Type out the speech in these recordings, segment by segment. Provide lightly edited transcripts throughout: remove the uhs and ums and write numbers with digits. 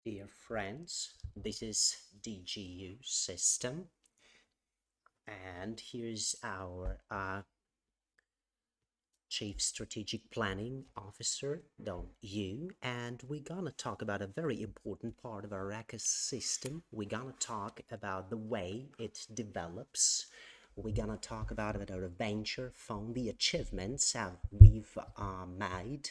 Dear friends, this is DigiU system, and here's our Chief Strategic Planning Officer, you, and we're gonna talk about a very important part of our ecosystem. We're gonna talk about the way it develops. We're gonna talk about our venture fund, the achievements we've made,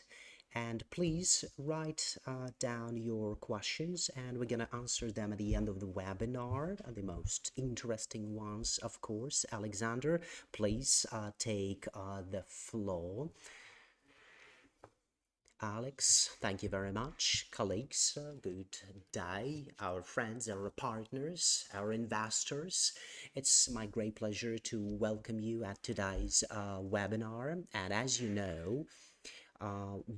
and please write down your questions and we're gonna answer them at the end of the webinar, the most interesting ones, of course. Alexander, please take the floor. Alex, thank you very much. Colleagues, good day. Our friends, our partners, our investors. It's my great pleasure to welcome you at today's webinar. And as you know,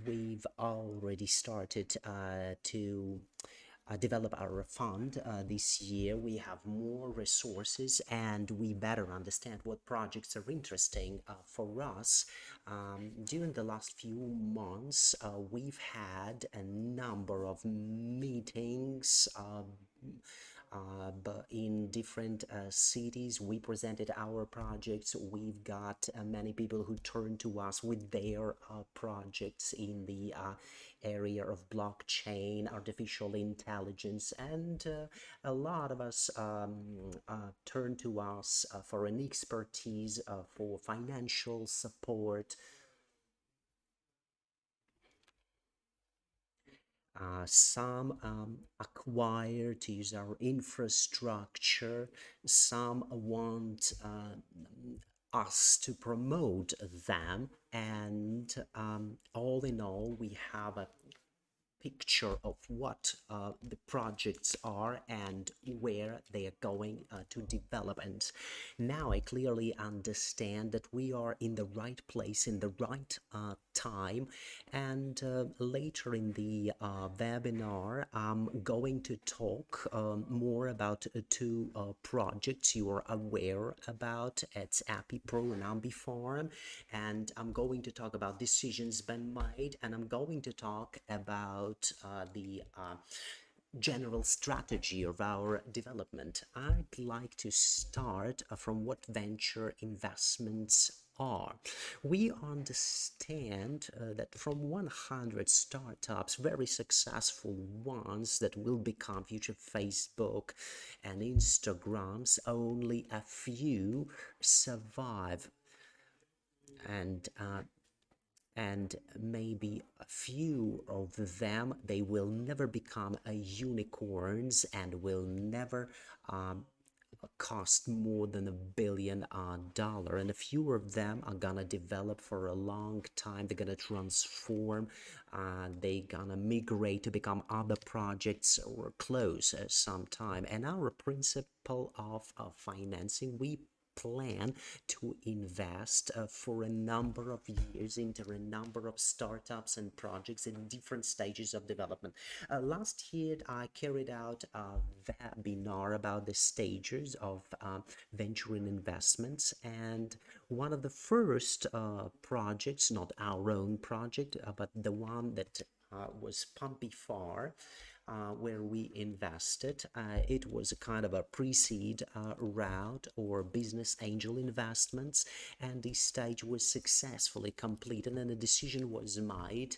we've already started to develop our fund this year. We have more resources and we better understand what projects are interesting for us. During the last few months, we've had a number of meetings, but in different cities. We presented our projects. We've got many people who turn to us with their projects in the area of blockchain, artificial intelligence, and a lot of us turn to us for an expertise, for financial support. Some acquire to use our infrastructure, some want us to promote them, and all in all, we have a picture of what the projects are and where they are going to develop. And now I clearly understand that we are in the right place in the right time. And later in the webinar, I'm going to talk more about two projects you are aware about. It's AppyPro and Pumpy.Farm, and I'm going to talk about decisions been made, and I'm going to talk about the general strategy of our development. I'd like to start from what venture investments are. We understand that from 100 startups, very successful ones that will become future Facebook and Instagrams, only a few survive, and maybe a few of them, they will never become a unicorns and will never cost more than $1 billion, and a few of them are gonna develop for a long time. They're gonna transform, they're gonna migrate to become other projects or close sometime. And our principle of financing, we plan to invest for a number of years into a number of startups and projects in different stages of development. Last year, I carried out a webinar about the stages of venture investments, and one of the first projects, not our own project, but the one that was Pumpy.Farm, where we invested. It was a kind of a pre-seed route or business angel investments, and this stage was successfully completed, and a decision was made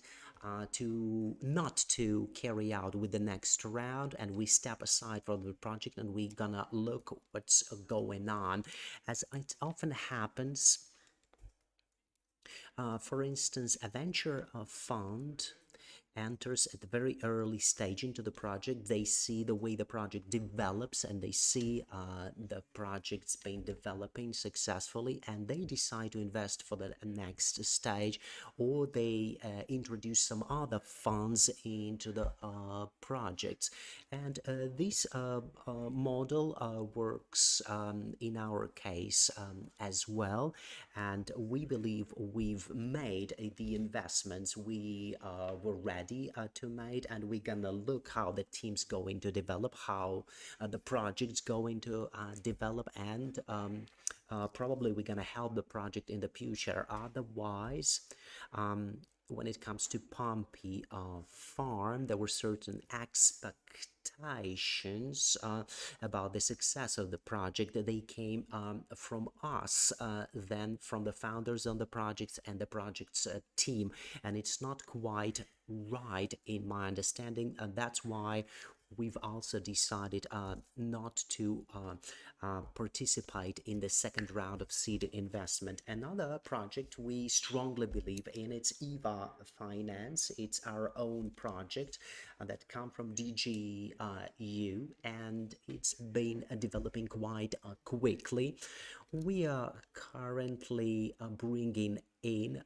to not to carry out with the next round, and we step aside from the project and we gonna look what's going on. As it often happens, for instance, a venture fund enters at the very early stage into the project. They see the way the project develops, and they see the project's been developing successfully, and they decide to invest for the next stage, or they introduce some other funds into the projects. And this model works in our case as well, and we believe we've made the investments we were ready to make, and we're gonna look how the team's going to develop, how the project's going to develop, and probably we're gonna help the project in the future. Otherwise, when it comes to Pumpy.Farm, there were certain expectations about the success of the project. That they came from us, then from the founders on the projects and the project's team, and it's not quite right in my understanding, and that's why we've also decided not to participate in the second round of seed investment. Another project we strongly believe in, it's EVA Finance. It's our own project that come from DigiU, and it's been developing quite quickly. We are currently bringing in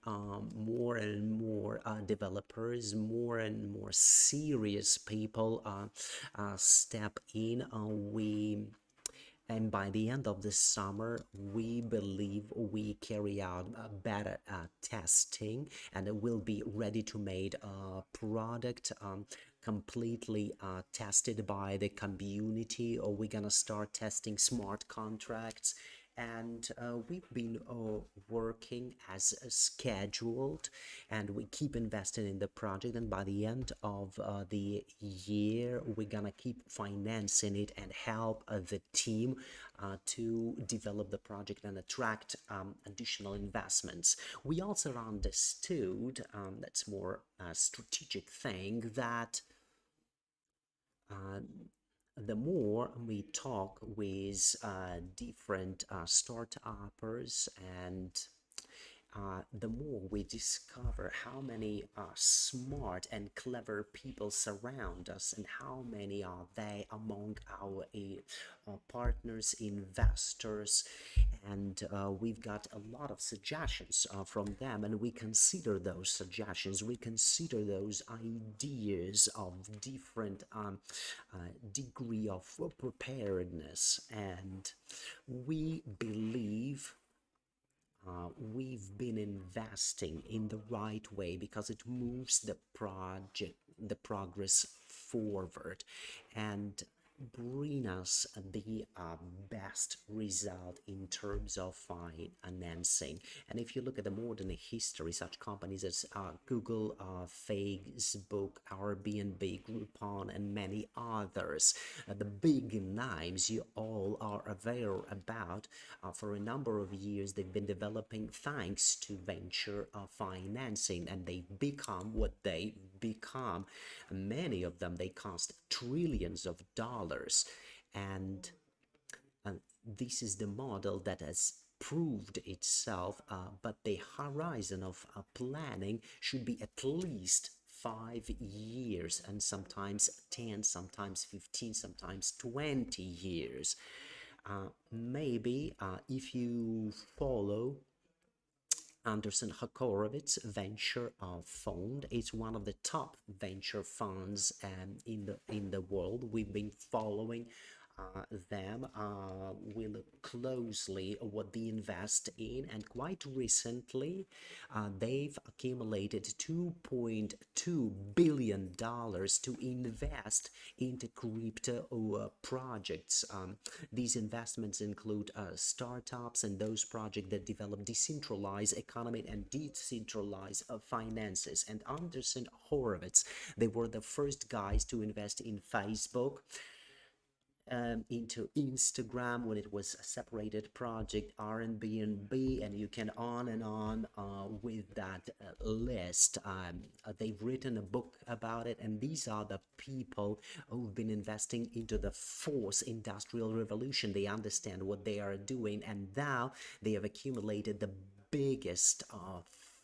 more and more developers, more and more serious people step in. And by the end of the summer, we believe we carry out better testing, and it will be ready to made product completely tested by the community. Or we're gonna start testing smart contracts, and we've been working as scheduled, and we keep investing in the project, and by the end of the year we're gonna keep financing it and help the team to develop the project and attract additional investments. We also understood, that's more a strategic thing, that the more we talk with different startuppers, and the more we discover how many smart and clever people surround us, and how many are they among our partners, investors, and we've got a lot of suggestions from them, and we consider those suggestions, we consider those ideas of different degree of preparedness, and we believe we've been investing in the right way, because it moves the progress forward and bring us the best result in terms of financing. And if you look at the modern history, such companies as Google, Facebook, Airbnb, Groupon, and many others, the big names you all are aware about, for a number of years they've been developing thanks to venture financing, and they've become what they become. Many of them, they cost trillions of dollars, and this is the model that has proved itself, but the horizon of planning should be at least 5 years, and sometimes 10, sometimes 15, sometimes 20 years. Maybe if you follow Anderson Horowitz Venture Fund, it's one of the top venture funds in the world. We've been following them. We look closely what they invest in, and quite recently they've accumulated $2.2 billion to invest into crypto projects. These investments include startups and those projects that develop decentralized economy and decentralized finances. And Anderson Horowitz, they were the first guys to invest in Facebook, into Instagram when it was a separated project, Airbnb, and you can on and on with that list. They've written a book about it, and these are the people who've been investing into the fourth industrial revolution. They understand what they are doing, and now they have accumulated the biggest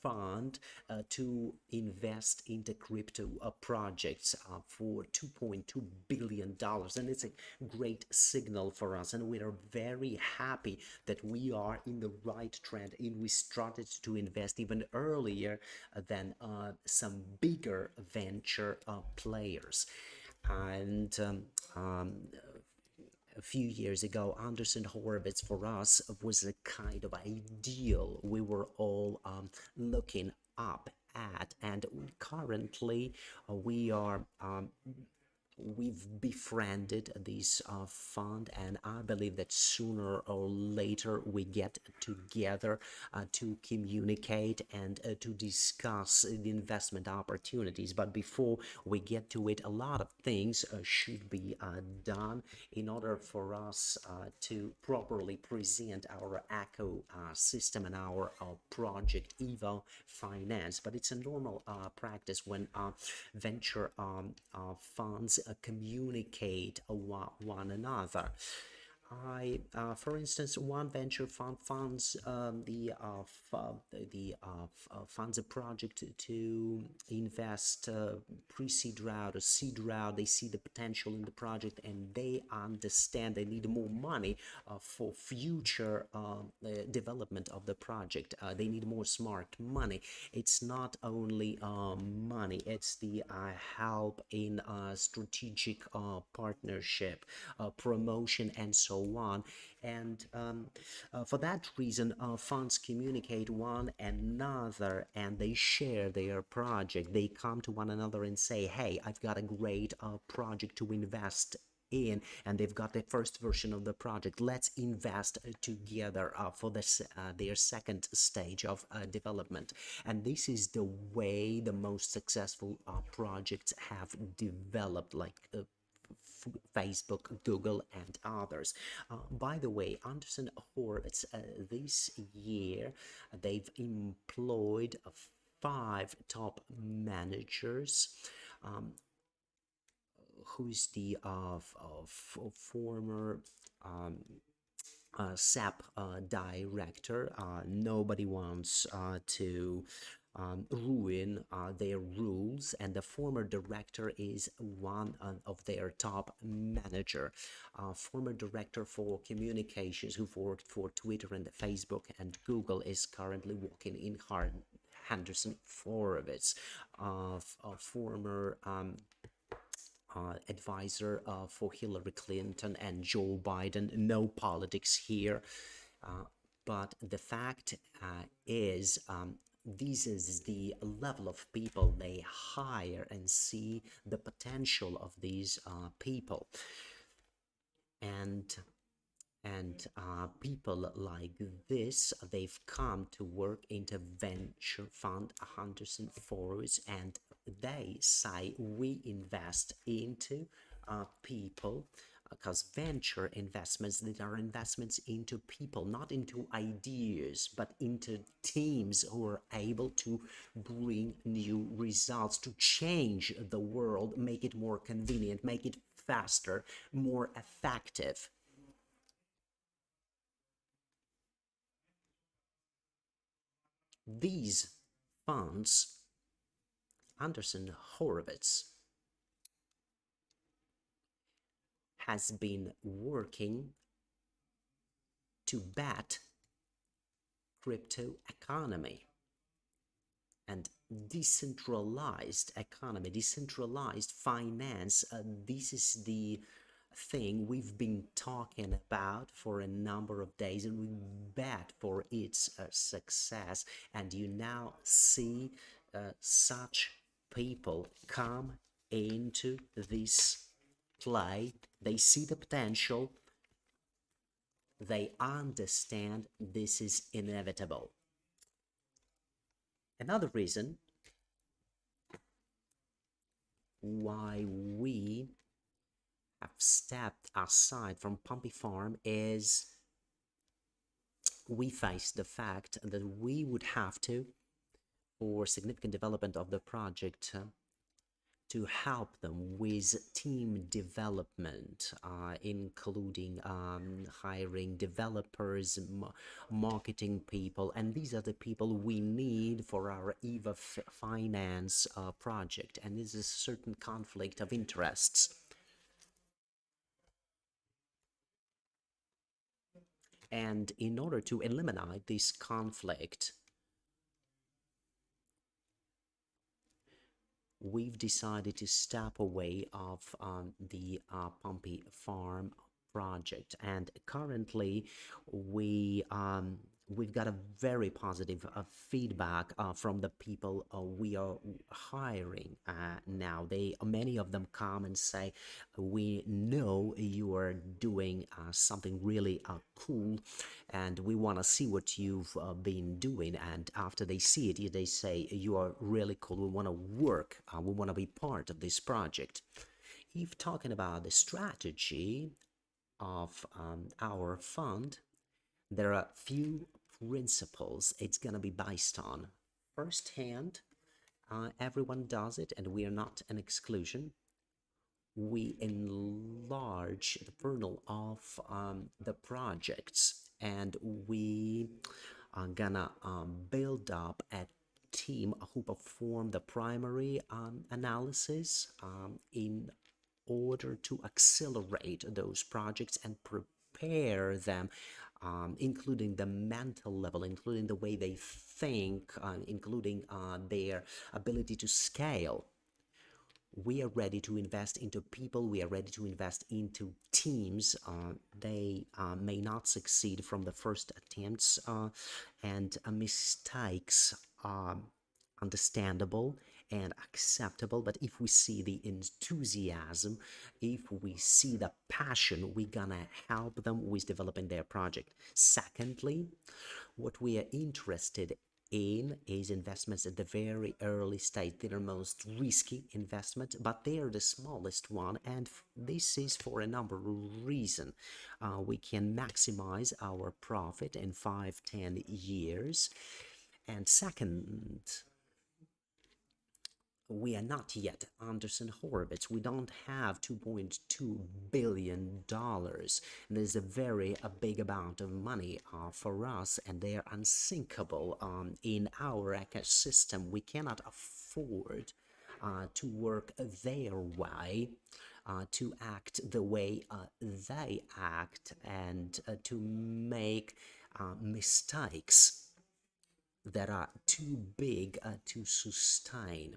fund to invest into crypto projects for $2.2 billion, and it's a great signal for us, and we are very happy that we are in the right trend, and we started to invest even earlier than some bigger venture players. And a few years ago, Anderson Horowitz for us was a kind of ideal we were all looking up at, and currently we are we've befriended this fund, and I believe that sooner or later we get together to communicate and to discuss the investment opportunities. But before we get to it, a lot of things should be done in order for us to properly present our ecosystem and our project Evo Finance. But it's a normal practice when venture funds communicate one another. For instance, one venture fund funds funds a project to invest pre-seed round or seed round. They see the potential in the project and they understand they need more money for future development of the project. They need more smart money. It's not only money; it's the help in strategic partnership, promotion, and so on. And for that reason, funds communicate one another and they share their project. They come to one another and say, hey, I've got a great project to invest in, and they've got the first version of the project. Let's invest together for this their second stage of development. And this is the way the most successful projects have developed, like Facebook, Google, and others. By the way, Anderson Horowitz, this year, they've employed 5 top managers. Who's the former SAP director? Nobody wants to ruin their rules, and the former director is one of their top manager. Former director for communications who worked for Twitter and Facebook and Google is currently working in Henderson Horowitz. Former advisor for Hillary Clinton and Joe Biden. No politics here, but the fact is this is the level of people they hire and see the potential of these people. And people like this, they've come to work into venture fund Henderson Forwards, and they say we invest into people, because venture investments, that are investments into people, not into ideas, but into teams who are able to bring new results, to change the world, make it more convenient, make it faster, more effective. These funds, Anderson Horowitz has been working to bat crypto economy and decentralized economy, decentralized finance. This is the thing we've been talking about for a number of days, and we bet for its success. And you now see such people come into this play. They see the potential, they understand this is inevitable. Another reason why we have stepped aside from Pumpy.Farm is we face the fact that we would have to, for significant development of the project, to help them with team development, including hiring developers, marketing people, and these are the people we need for our EVA Finance project, and this is a certain conflict of interests. And in order to eliminate this conflict, we've decided to step away of the Pumpy.Farm project, and currently we we've got a very positive feedback from the people we are hiring now. Many of them come and say, we know you are doing something really cool, and we want to see what you've been doing. And after they see it, they say, you are really cool, we want to work, we want to be part of this project. If talking about the strategy of our fund, there are few principles it's going to be based on. First hand, everyone does it, and we are not an exclusion. We enlarge the funnel of the projects, and we are gonna build up a team who perform the primary analysis in order to accelerate those projects and prepare them, including the mental level, including the way they think, including their ability to scale. We are ready to invest into people, we are ready to invest into teams. They may not succeed from the first attempts, and mistakes are understandable and acceptable, but if we see the enthusiasm, if we see the passion, we're gonna help them with developing their project. Secondly, what we are interested in is investments at the very early stage. They're most risky investment, but they are the smallest one, and this is for a number of reasons. We can maximize our profit in 5-10 years. And second, we are not yet Anderson Horowitz. We don't have $2.2 billion. There's a big amount of money for us, and they are unsinkable in our ecosystem. We cannot afford to work their way, to act the way they act, and to make mistakes that are too big to sustain.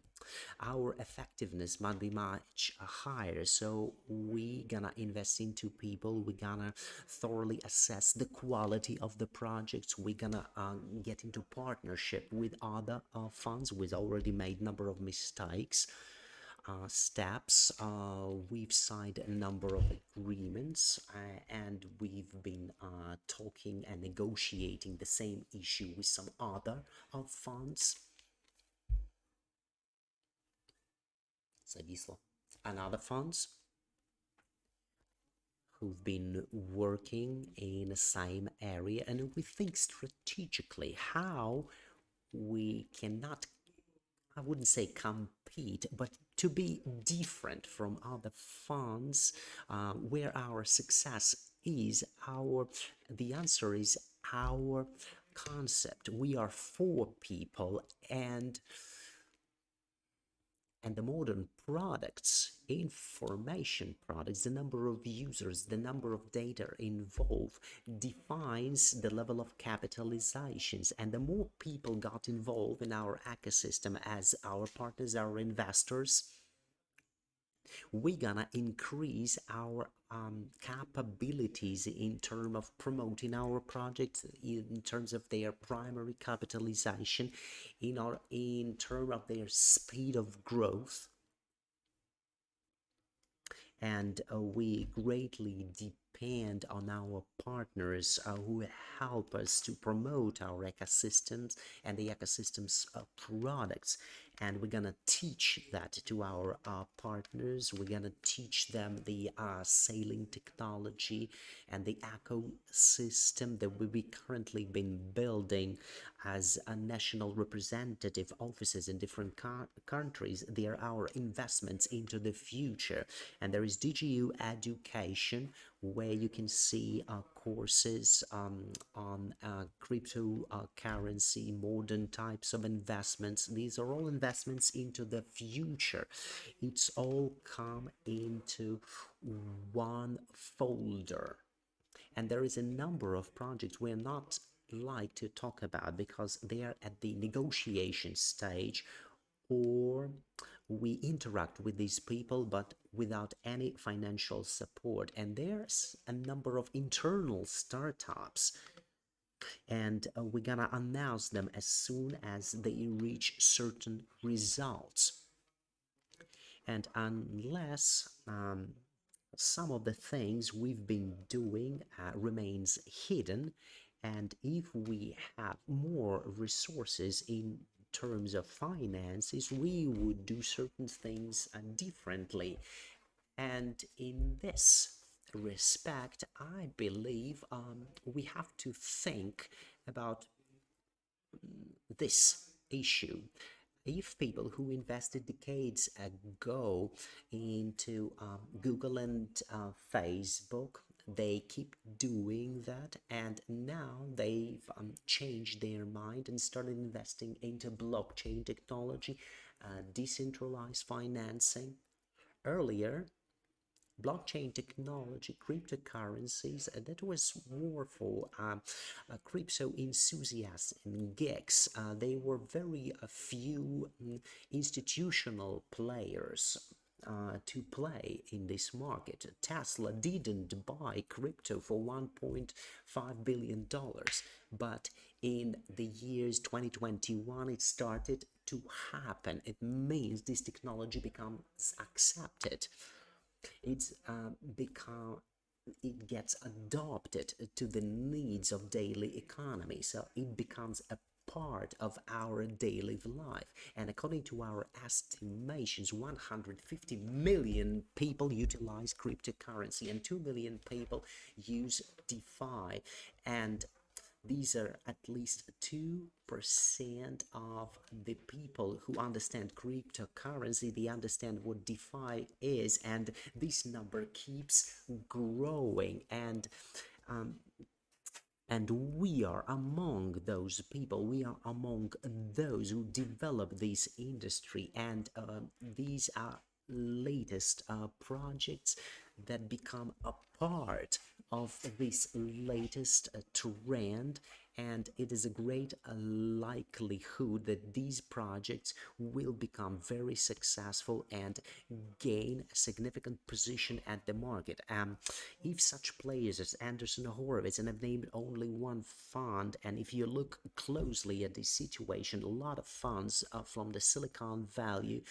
Our effectiveness might be much higher, so we gonna invest into people, we gonna thoroughly assess the quality of the projects, we gonna get into partnership with other funds. We've already made number of mistakes steps. We've signed a number of agreements, and we've been talking and negotiating the same issue with some other funds. And other funds who've been working in the same area, and we think strategically how we cannot, I wouldn't say compete, but to be different from other funds, where our success is the answer is our concept. We are for people, and the modern products, information products, the number of users, the number of data involved defines the level of capitalizations. And the more people got involved in our ecosystem as our partners, our investors, we're gonna increase our capabilities in terms of promoting our projects, in terms of their primary capitalization, in terms of their speed of growth. And we greatly depend on our partners who help us to promote our ecosystems and the ecosystem's products. And we're gonna teach that to our partners. We're gonna teach them the sailing technology and the ecosystem that we've currently been building as a national representative offices in different countries. They are our investments into the future. And there is DigiU Education, where you can see courses on cryptocurrency, modern types of investments. These are all investments into the future. It's all come into one folder. And there is a number of projects we're not like to talk about because they are at the negotiation stage, or we interact with these people but without any financial support. And there's a number of internal startups and we're gonna announce them as soon as they reach certain results. And unless some of the things we've been doing remains hidden, and if we have more resources in terms of finances, we would do certain things differently. And in this respect, I believe we have to think about this issue. If people who invested decades ago into Google and Facebook, they keep doing that, and now they've changed their mind and started investing into blockchain technology, decentralized financing. Earlier, blockchain technology, cryptocurrencies, that was more for crypto enthusiasts and geeks. They were very few institutional players to play in this market. Tesla didn't buy crypto for $1.5 billion, but in the years 2021 it started to happen. It means this technology becomes accepted. It's become it gets adopted to the needs of daily economy, so it becomes a part of our daily life. And according to our estimations, 150 million people utilize cryptocurrency and 2 million people use DeFi, and these are at least 2% of the people who understand cryptocurrency. They understand what DeFi is, and this number keeps growing. And we are among those people. We are among those who develop this industry, and these are latest projects that become a part of this latest trend, and it is a great likelihood that these projects will become very successful and gain a significant position at the market. If such players as Andreessen Horowitz, and I've named only one fund, and if you look closely at this situation, a lot of funds from the Silicon Valley,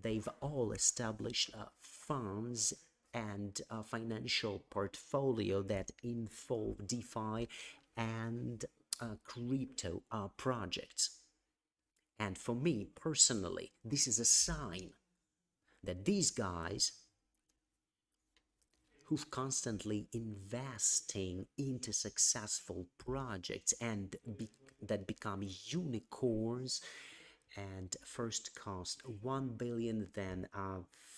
they've all established funds and a financial portfolio that involve DeFi and crypto projects. And for me personally, this is a sign that these guys who've constantly investing into successful projects and that become unicorns, and first cost 1 billion, then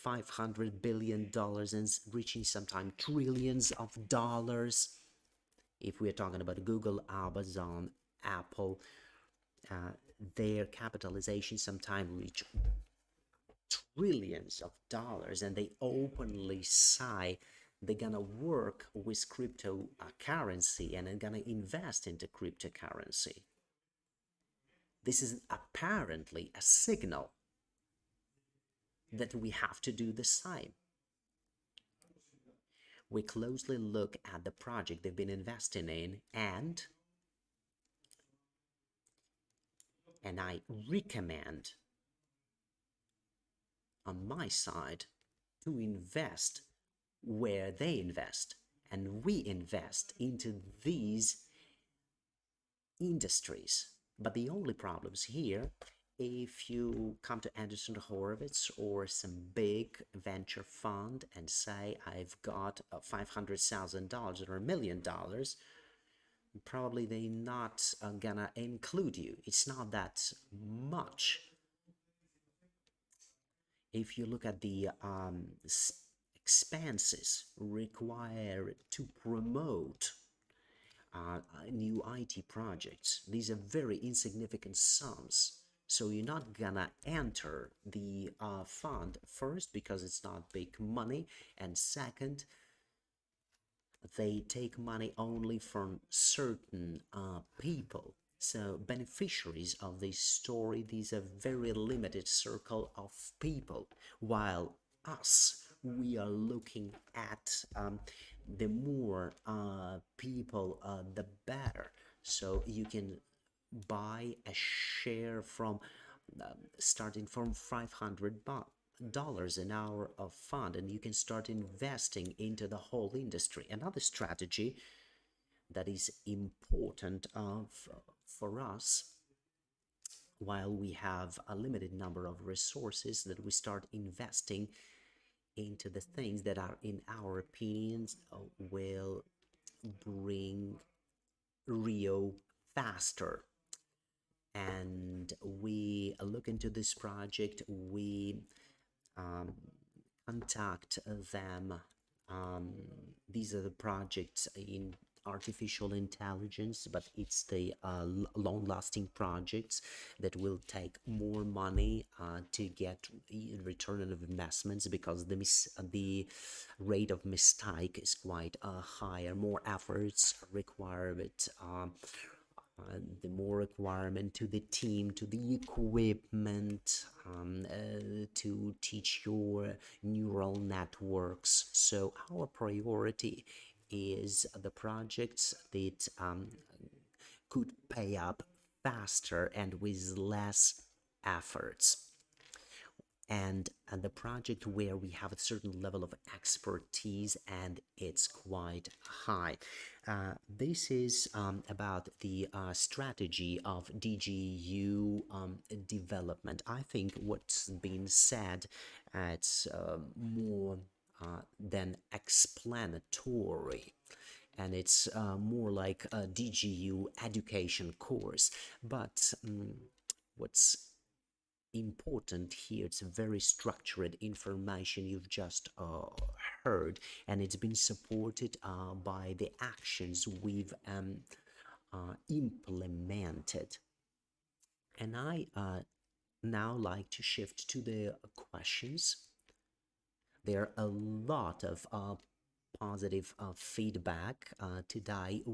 $500 billion, and reaching sometime trillions of dollars. If we're talking about Google, Amazon, Apple, their capitalization sometime reach trillions of dollars, and they openly say they're gonna work with cryptocurrency and they're gonna invest into cryptocurrency. This is apparently a signal that we have to do the same. We closely look at the project they've been investing in, and I recommend on my side to invest where they invest, and we invest into these industries. But the only problems here, if you come to Andreessen Horowitz or some big venture fund and say, I've got $500,000 or $1 million, probably they're not gonna include you. It's not that much. If you look at the expenses required to promote new IT projects, these are very insignificant sums. So you're not gonna enter the fund, first because it's not big money, and second, they take money only from certain people. So beneficiaries of this story, these are very limited circle of people, while us, we are looking at the more people, the better. So you can buy a share from starting from $500 an hour of fund, and you can start investing into the whole industry. Another strategy that is important for us, while we have a limited number of resources, that we start investing into the things that are, in our opinions, will bring Rio faster. And we look into this project, we um, contact them. These are the projects in artificial intelligence, but it's the long-lasting projects that will take more money to get return on investments, because the rate of mistake is quite higher. More efforts required. The more requirement to the team, to the equipment, to teach your neural networks. So our priority is the projects that could pay up faster and with less efforts. And the project where we have a certain level of expertise and it's quite high. This is about the strategy of DigiU development. I think what's been said, it's more than explanatory, and it's more like a DigiU education course. But what's important here, it's very structured information you've just heard, and it's been supported by the actions we've implemented. And I now like to shift to the questions. There are a lot of positive feedback today.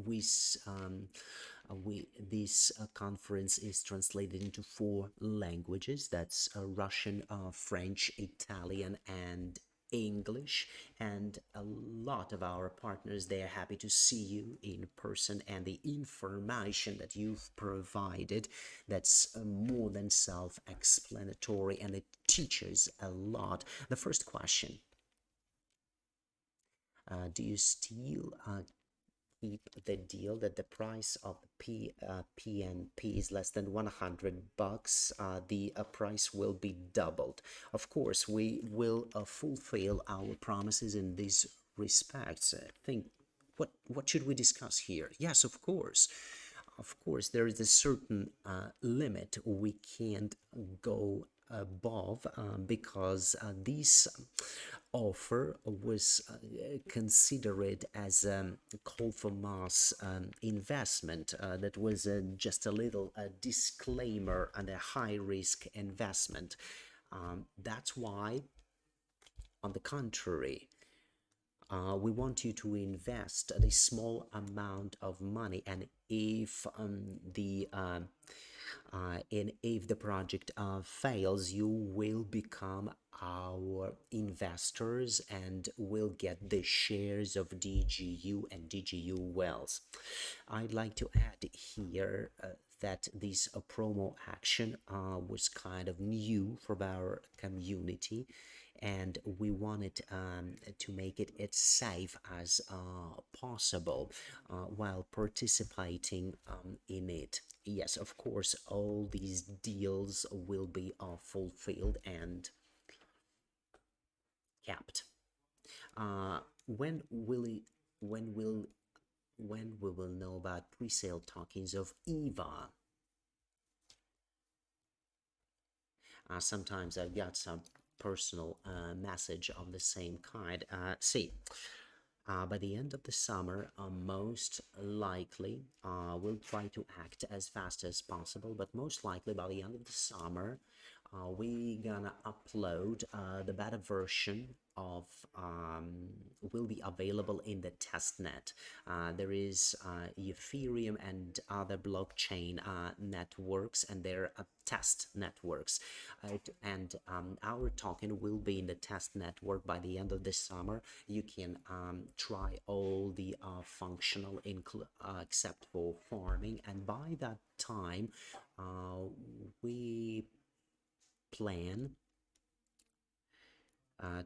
This conference is translated into 4 languages. That's Russian, French, Italian, and English. And a lot of our partners, they are happy to see you in person, and the information that you've provided, that's more than self-explanatory, and it teaches a lot. The first question: do you still keep the deal that the price of PNP is less than $100? The price will be doubled. Of course, we will fulfill our promises in these respects. I think, what should we discuss here? Yes, of course. Of course, there is a certain limit we can't go above, because this offer was considered as a call for mass investment. That was just a little disclaimer and a high risk investment. That's why, on the contrary, we want you to invest a small amount of money, and if the project fails, you will become our investors and will get the shares of DigiU and DigiU Wells. I'd like to add here that this promo action was kind of new for our community, and we wanted to make it as safe as possible while participating in it. Yes, of course, all these deals will be fulfilled and kept. When we will know about pre-sale tokens of EVA? Sometimes I've got some personal message of the same kind. By the end of the summer, most likely, we'll try to act as fast as possible, but most likely by the end of the summer, we gonna upload the beta version of will be available in the testnet. There is Ethereum and other blockchain networks, and they're test networks, and our token will be in the test network by the end of this summer. You can try all the functional except for farming, and by that time we plan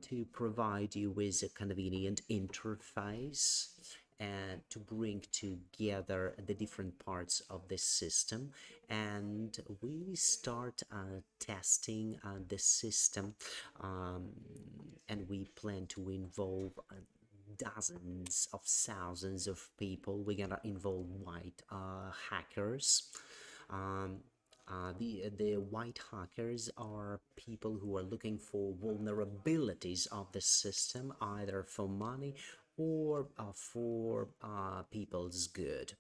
to provide you with a convenient interface and to bring together the different parts of this system, and we start testing the system, and we plan to involve dozens of thousands of people. We're gonna involve white hackers. The white hackers are people who are looking for vulnerabilities of the system, either for money or for people's good.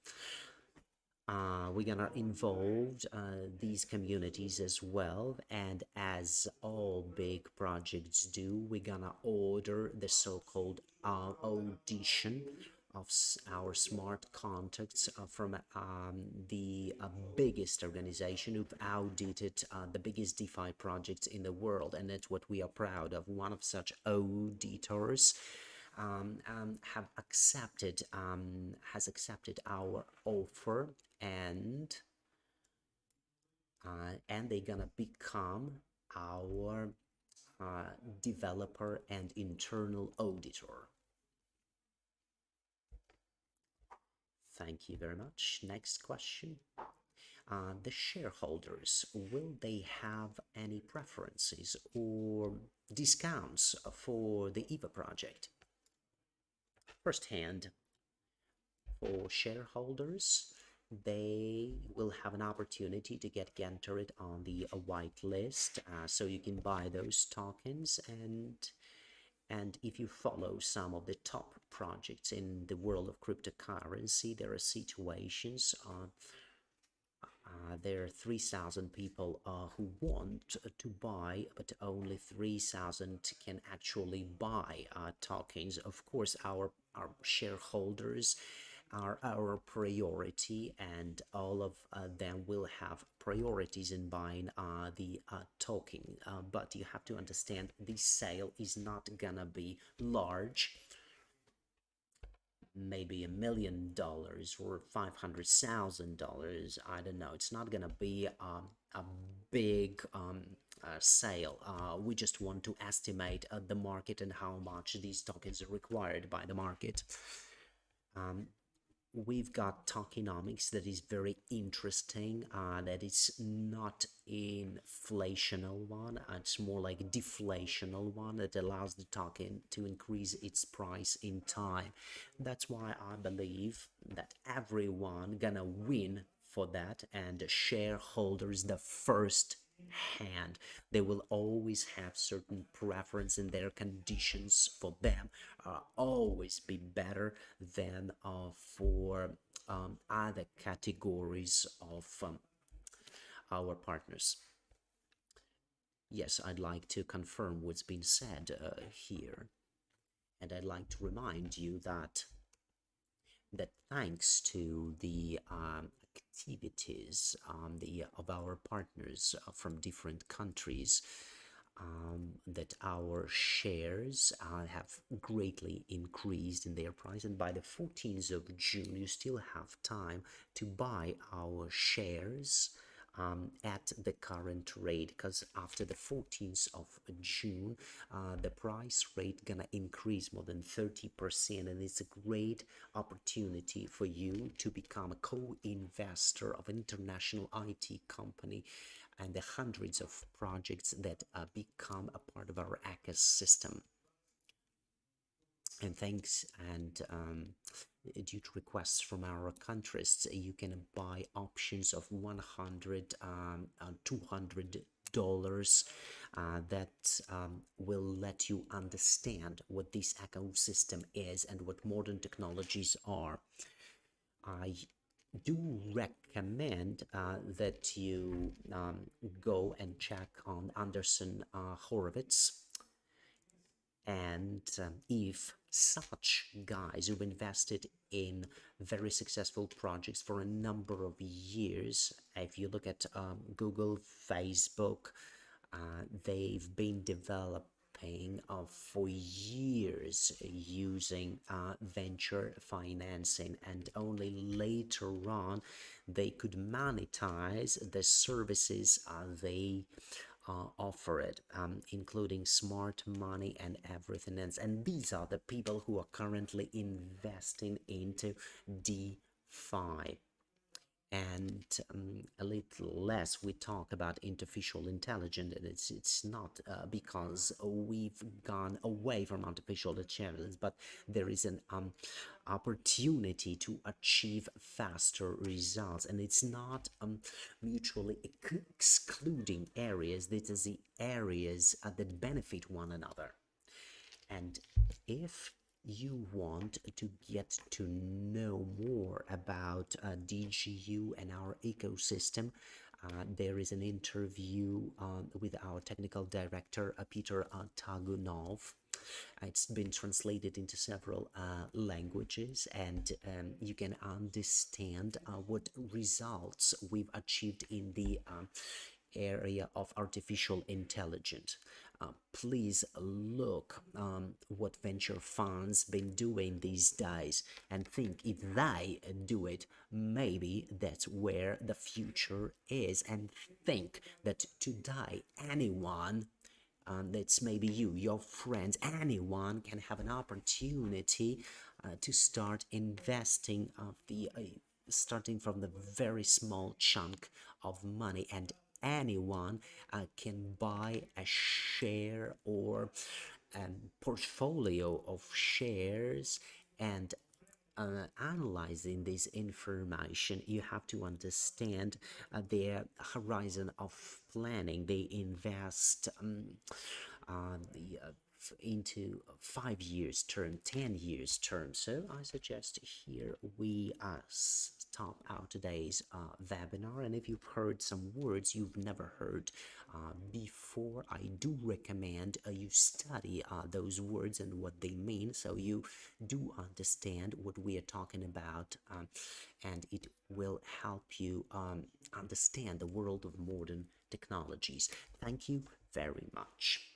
We're gonna involve these communities as well, and as all big projects do, we're gonna order the so-called audition of our smart contacts from the biggest organization who've audited the biggest DeFi projects in the world, and that's what we are proud of. One of such auditors have accepted has accepted our offer, and they're gonna become our developer and internal auditor. Thank you very much. Next question. The shareholders, will they have any preferences or discounts for the EVA project? First hand, for shareholders, they will have an opportunity to get entered on the white list, so you can buy those tokens, and if you follow some of the top projects in the world of cryptocurrency, there are situations there are 3,000 people who want to buy, but only 3,000 can actually buy tokens. Of course, our shareholders are our priority, and all of them will have priorities in buying the token. But you have to understand, this sale is not gonna be large. Maybe $1 million or $500,000. I don't know. It's not gonna be a big sale. We just want to estimate the market and how much these tokens are required by the market. We've got tokenomics that is very interesting, that is not inflational one, it's more like deflational one that allows the token to increase its price in time. That's why I believe that everyone gonna win for that, and shareholders the first hand. They will always have certain preference, and their conditions for them always be better than for other categories of our partners. Yes, I'd like to confirm what's been said here, and I'd like to remind you that thanks to the activities of our partners from different countries, that our shares have greatly increased in their price, and by the 14th of June you still have time to buy our shares at the current rate, because after the 14th of June the price rate gonna increase more than 30%, and it's a great opportunity for you to become a co-investor of an international IT company and the hundreds of projects that become a part of our ecosystem. And thanks, and due to requests from our countries, you can buy options of $100, $200 that will let you understand what this ecosystem is and what modern technologies are. do recommend that you go and check on Anderson Horowitz. And if such guys who've invested in very successful projects for a number of years, if you look at Google, Facebook, they've been developing for years using venture financing, and only later on they could monetize the services they offer it, including smart money and everything else. And these are the people who are currently investing into DeFi. And a little less we talk about artificial intelligence, and it's not because we've gone away from artificial intelligence, but there is an opportunity to achieve faster results, and it's not mutually excluding areas. This is the areas that benefit one another. And if you want to get to know more about DigiU and our ecosystem, there is an interview with our technical director, Peter Tagunov. It's been translated into several languages, and you can understand what results we've achieved in the area of artificial intelligence. Please look what venture funds been doing these days and think if they do it, maybe that's where the future is. And think that today anyone, that's maybe you, your friends, anyone can have an opportunity to start investing of the starting from the very small chunk of money, and anyone can buy a share or a portfolio of shares. And analyzing this information, you have to understand their horizon of planning. They invest into 5 years term, 10 years term. So I suggest here we stop our today's webinar, and if you've heard some words you've never heard before, I do recommend you study those words and what they mean, so you do understand what we are talking about, and it will help you understand the world of modern technologies. Thank you very much.